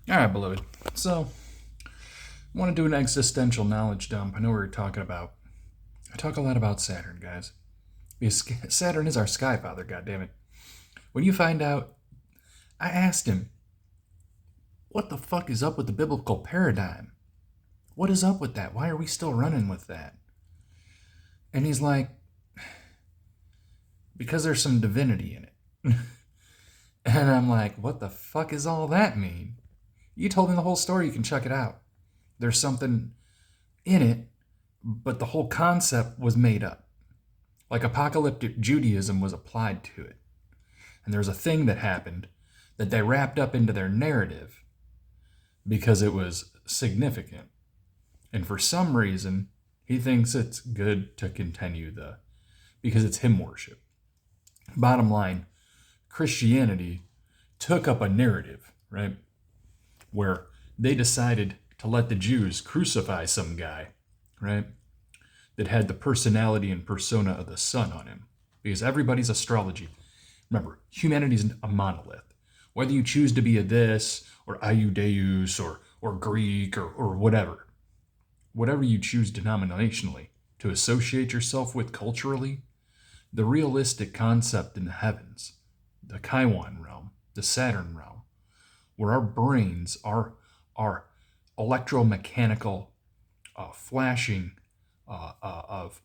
All right, beloved. So, I want to do an existential knowledge dump. I know we were talking about. I talk a lot about Saturn, guys. Because Saturn is our sky father. God damn it! When you find out, I asked him, "What the fuck is up with the biblical paradigm? What is up with that? Why are we still running with that?" And he's like, "Because there's some divinity in it." And I'm like, "What the fuck does all that mean?" You told me the whole story. You can check it out. There's something in it, but the whole concept was made up. Like apocalyptic Judaism was applied to it. And there's a thing that happened that they wrapped up into their narrative because it was significant. And for some reason, he thinks it's good to continue because it's him worship. Bottom line, Christianity took up a narrative, right? Where they decided to let the Jews crucify some guy, right? That had the personality and persona of the sun on him. Because everybody's astrology. Remember, humanity's a monolith. Whether you choose to be a this, or Iudeus, or Greek, or whatever you choose denominationally to associate yourself with culturally, the realistic concept in the heavens, the Chiron realm, the Saturn realm, where our brains, our electromechanical flashing of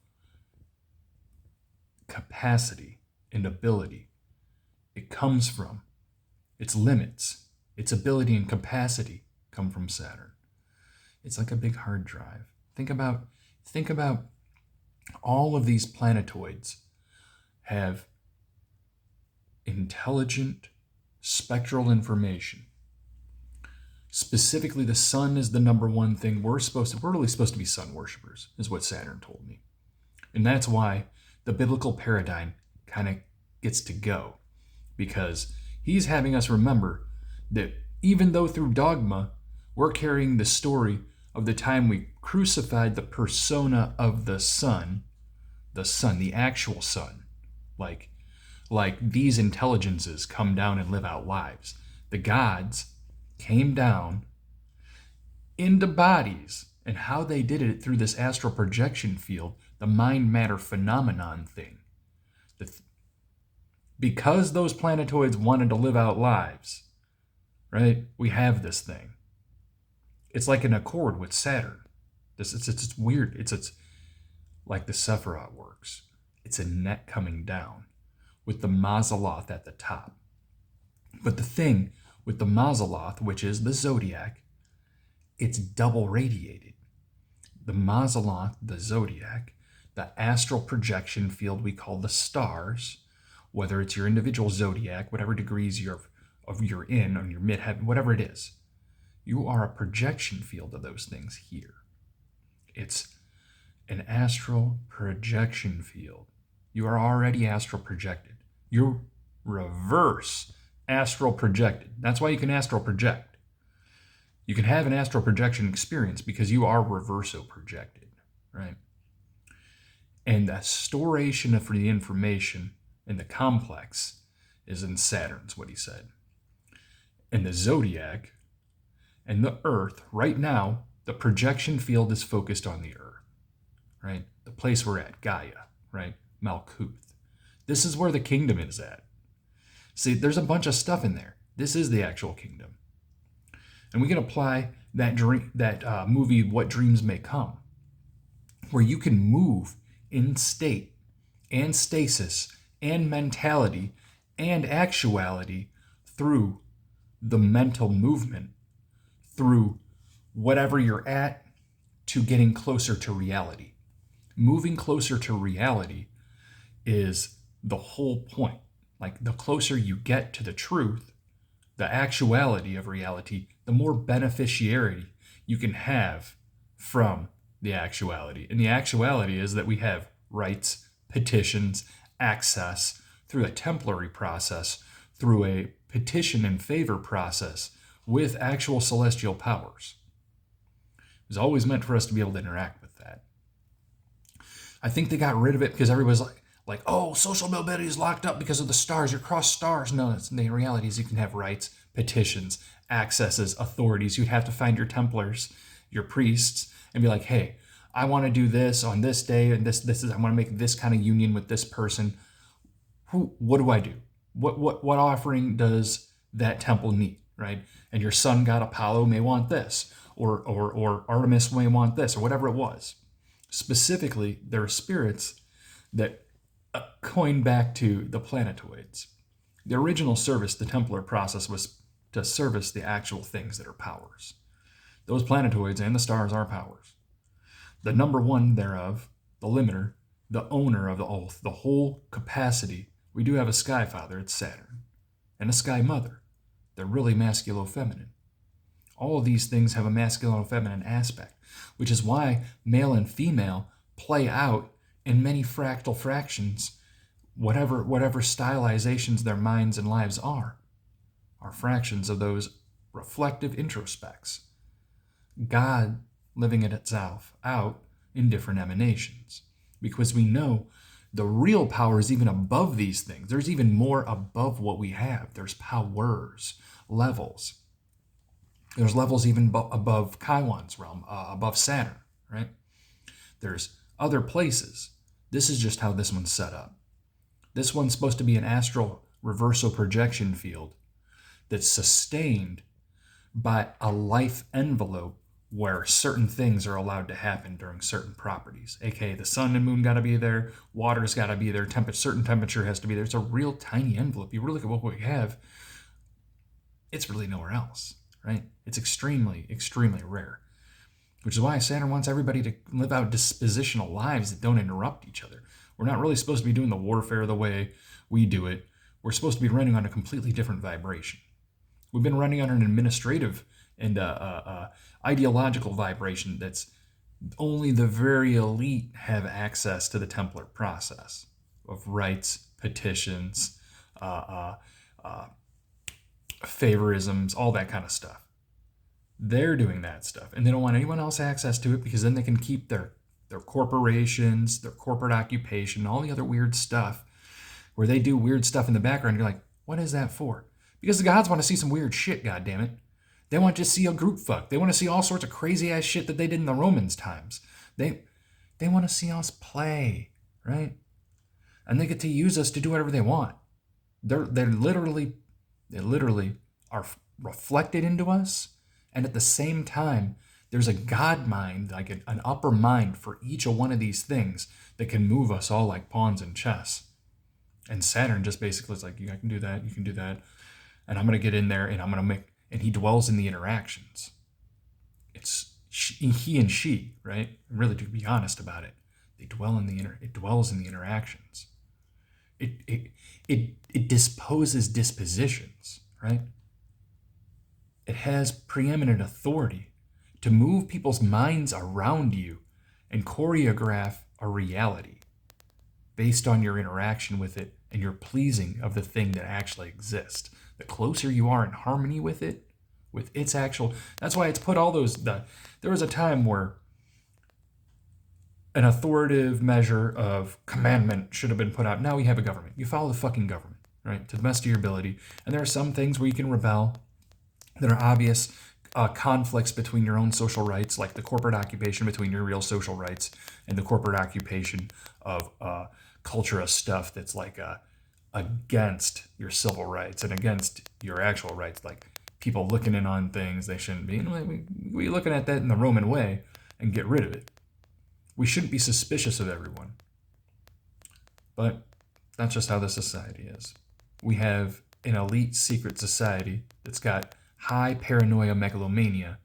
capacity and ability, it comes from its limits, its ability and capacity come from Saturn. It's like a big hard drive. Think about all of these planetoids have intelligent spectral information. Specifically, the sun is the number one thing we're really supposed to be sun worshipers, is what Saturn told me. And that's why the biblical paradigm kind of gets to go. Because he's having us remember that even though through dogma, we're carrying the story of the time we crucified the persona of the sun, the actual sun, like these intelligences come down and live out lives. The gods came down into bodies, and how they did it through this astral projection field, the mind matter phenomenon thing. Because those planetoids wanted to live out lives, right? We have this thing. It's like an accord with Saturn. It's weird. It's like the Sephiroth works. It's a net coming down with the Mazaloth at the top. But the thing with the Mazaloth, which is the zodiac, it's double radiated. The Mazaloth, the zodiac, the astral projection field we call the stars, whether it's your individual zodiac, whatever degrees you're in, on your midheaven, whatever it is, you are a projection field of those things here. It's an astral projection field. You are already astral projected. You're reverse astral projected. That's why you can astral project. You can have an astral projection experience because you are reverso projected, right? And the storation for the information in the complex is in Saturn's, what he said. And the zodiac and the earth, right now, the projection field is focused on the earth, right? The place we're at, Gaia, right? Malkuth. This is where the kingdom is at. See, there's a bunch of stuff in there. This is the actual kingdom. And we can apply that movie, What Dreams May Come, where you can move in state and stasis and mentality and actuality through the mental movement, through whatever you're at, to getting closer to reality. Moving closer to reality is the whole point. Like, the closer you get to the truth, the actuality of reality, the more beneficiarity you can have from the actuality. And the actuality is that we have rights, petitions, access through a temporary process, through a petition and favor process with actual celestial powers. It was always meant for us to be able to interact with that. I think they got rid of it because everybody's like, oh, social mobility is locked up because of the stars. You're cross stars. No, the reality is you can have rights, petitions, accesses, authorities. You'd have to find your Templars, your priests, and be like, hey, I want to do this on this day, and this is I want to make this kind of union with this person. What do I do? What offering does that temple need, right? And your sun god Apollo may want this, or Artemis may want this, or whatever it was. Specifically, there are spirits that coin back to the planetoids. The original service, the Templar process, was to service the actual things that are powers. Those planetoids and the stars are powers. The number one thereof, the limiter, the owner of the whole capacity. We do have a sky father, it's Saturn, and a sky mother. They're really masculo-feminine. All of these things have a masculine-feminine aspect, which is why male and female play out in many fractal fractions, whatever stylizations their minds and lives are fractions of those reflective introspects. God living it itself out in different emanations. Because we know the real power is even above these things. There's even more above what we have. There's powers, levels. There's levels even above Chiron's realm, above Saturn, right? There's other places. This is just how this one's set up. This one's supposed to be an astral reversal projection field that's sustained by a life envelope where certain things are allowed to happen during certain properties, aka the sun and moon got to be there, water's got to be there, certain temperature has to be there. It's a real tiny envelope. You really look at what we have, it's really nowhere else, right? It's extremely, extremely rare, which is why Saturn wants everybody to live out dispositional lives that don't interrupt each other. We're not really supposed to be doing the warfare the way we do it. We're supposed to be running on a completely different vibration. We've been running on an administrative and ideological vibration that's only the very elite have access to the Templar process of rights, petitions, favorisms, all that kind of stuff. They're doing that stuff, and they don't want anyone else access to it because then they can keep their corporations, their corporate occupation, all the other weird stuff where they do weird stuff in the background. You're like, what is that for? Because the gods want to see some weird shit, goddammit. They want to see a group fuck. They want to see all sorts of crazy ass shit that they did in the Romans times. They want to see us play, right? And they get to use us to do whatever they want. They literally are reflected into us, and at the same time, there's a God mind, like an upper mind for each of one of these things that can move us all like pawns in chess. And Saturn just basically is like, I can do that, you can do that, and I'm going to get in there and I'm going to make, and he dwells in the interactions. It's he and she, right? Really, to be honest about it, it dwells in the interactions. It disposes dispositions, right? It has preeminent authority to move people's minds around you and choreograph a reality based on your interaction with it and your pleasing of the thing that actually exists. The closer you are in harmony with it, with its actual... That's why it's put all those... There was a time where an authoritative measure of commandment should have been put out. Now we have a government. You follow the fucking government, right? To the best of your ability. And there are some things where you can rebel that are obvious conflicts between your own social rights, like the corporate occupation between your real social rights and the corporate occupation of cultura stuff that's like against your civil rights and against your actual rights, like people looking in on things they shouldn't be. And we looking at that in the Roman way and get rid of it. We shouldn't be suspicious of everyone. But that's just how the society is. We have an elite secret society that's got high paranoia megalomania,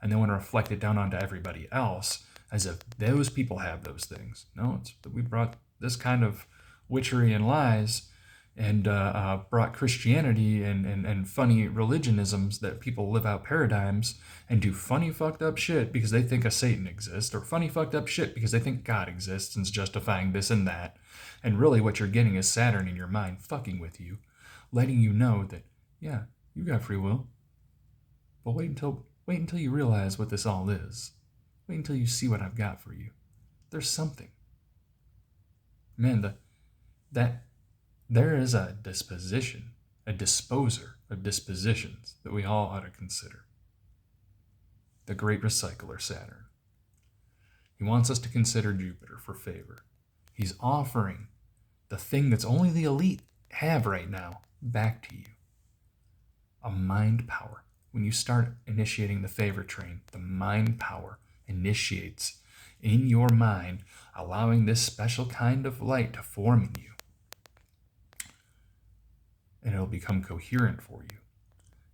and they want to reflect it down onto everybody else as if those people have those things. No, it's that we brought this kind of witchery and lies and brought Christianity and funny religionisms that people live out paradigms and do funny fucked up shit because they think a Satan exists, or funny fucked up shit because they think God exists and is justifying this and that. And really what you're getting is Saturn in your mind fucking with you, letting you know that, yeah, you got free will. But wait until you realize what this all is. Wait until you see what I've got for you. There's something. Man, there is a disposition, a disposer of dispositions that we all ought to consider. The great recycler, Saturn. He wants us to consider Jupiter for favor. He's offering the thing that's only the elite have right now back to you. A mind power. When you start initiating the favor train, the mind power initiates in your mind, allowing this special kind of light to form in you. And it'll become coherent for you.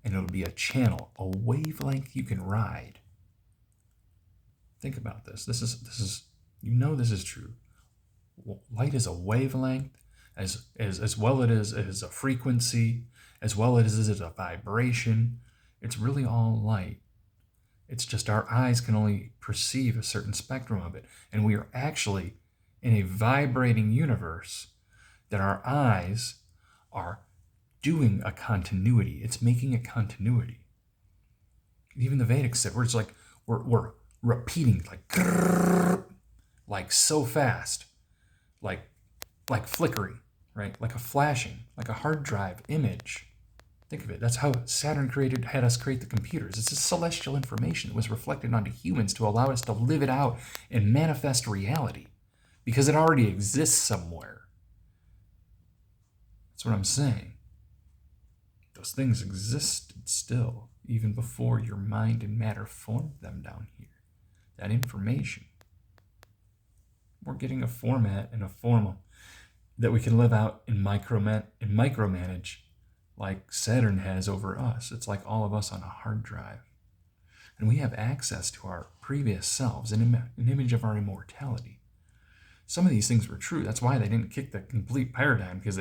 And it'll be a channel, a wavelength you can ride. Think about this. This is you know this is true. Light is a wavelength, as well it is a frequency, as well as it is a vibration. It's really all light. It's just our eyes can only perceive a certain spectrum of it. And we are actually in a vibrating universe that our eyes are doing a continuity. It's making a continuity. Even the Vedics said, where it's like we're repeating like so fast, like flickering, right? Like a flashing, like a hard drive image. Think of it. That's how Saturn had us create the computers. It's just celestial information that was reflected onto humans to allow us to live it out and manifest reality, because it already exists somewhere. That's what I'm saying. Those things existed still, even before your mind and matter formed them down here. That information. We're getting a format and a form that we can live out and micromanage like Saturn has over us. It's like all of us on a hard drive. And we have access to our previous selves, an image of our immortality. Some of these things were true. That's why they didn't kick the complete paradigm, because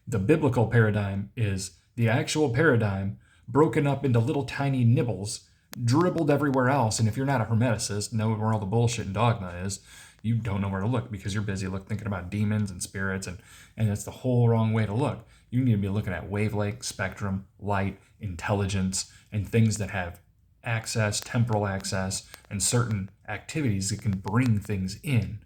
the biblical paradigm is the actual paradigm broken up into little tiny nibbles, dribbled everywhere else. And if you're not a hermeticist, know where all the bullshit and dogma is, you don't know where to look because you're busy thinking about demons and spirits, and that's the whole wrong way to look. You need to be looking at wavelength, spectrum, light, intelligence, and things that have access, temporal access, and certain activities that can bring things in.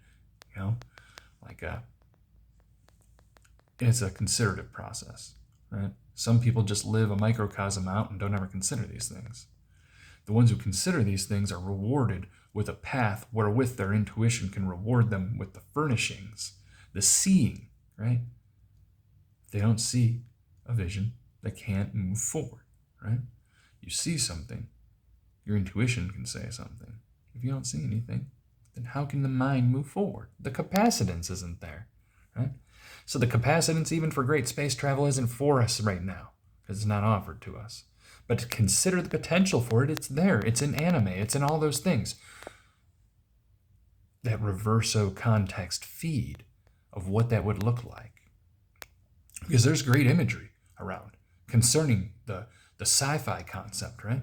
It's a considerative process, right? Some people just live a microcosm out and don't ever consider these things. The ones who consider these things are rewarded with a path wherewith their intuition can reward them with the furnishings, the seeing, right? If they don't see a vision, they can't move forward, right? You see something, your intuition can say something. If you don't see anything, then how can the mind move forward? The capacitance isn't there, right? So the capacitance even for great space travel isn't for us right now, because it's not offered to us. But to consider the potential for it, it's there. It's in anime. It's in all those things. That reverso context feed of what that would look like. Because there's great imagery around concerning the sci-fi concept, right?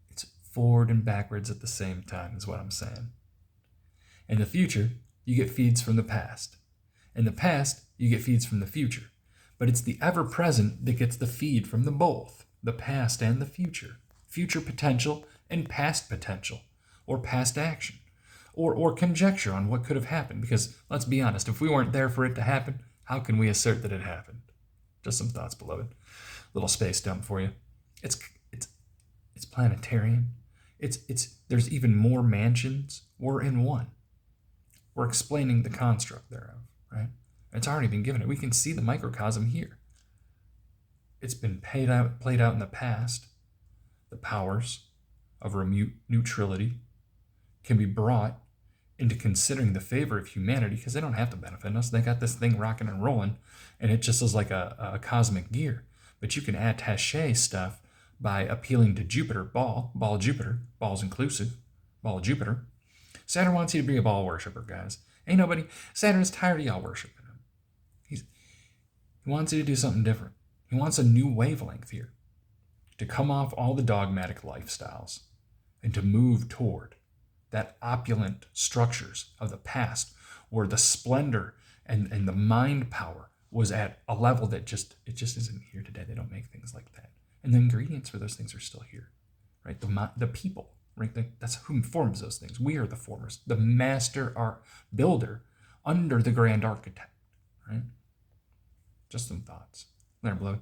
It's forward and backwards at the same time is what I'm saying. In the future, you get feeds from the past. In the past, you get feeds from the future. But it's the ever-present that gets the feed from the both, the past and the future. Future potential and past potential, or past action, or conjecture on what could have happened. Because let's be honest, if we weren't there for it to happen, how can we assert that it happened? Just some thoughts, beloved. Little space dump for you. It's planetarian. There's even more mansions. We're in one. We're explaining the construct thereof, right? It's already been given it. We can see the microcosm here. It's been played out in the past. The powers of remote neutrality can be brought into considering the favor of humanity, because they don't have to benefit us. They got this thing rocking and rolling, and it just is like a cosmic gear. But you can attache stuff by appealing to Jupiter, ball Jupiter, ball's inclusive, ball Jupiter. Saturn wants you to be a ball worshiper, guys. Ain't nobody, Saturn's tired of y'all worshiping him. He wants you to do something different. He wants a new wavelength here, to come off all the dogmatic lifestyles and to move toward that opulent structures of the past, where the splendor and the mind power was at a level that it just isn't here today. They don't make things like that. And the ingredients for those things are still here, right? The people, right? That's who forms those things. We are the formers, the master art builder under the grand architect, right? Just some thoughts. There, beloved.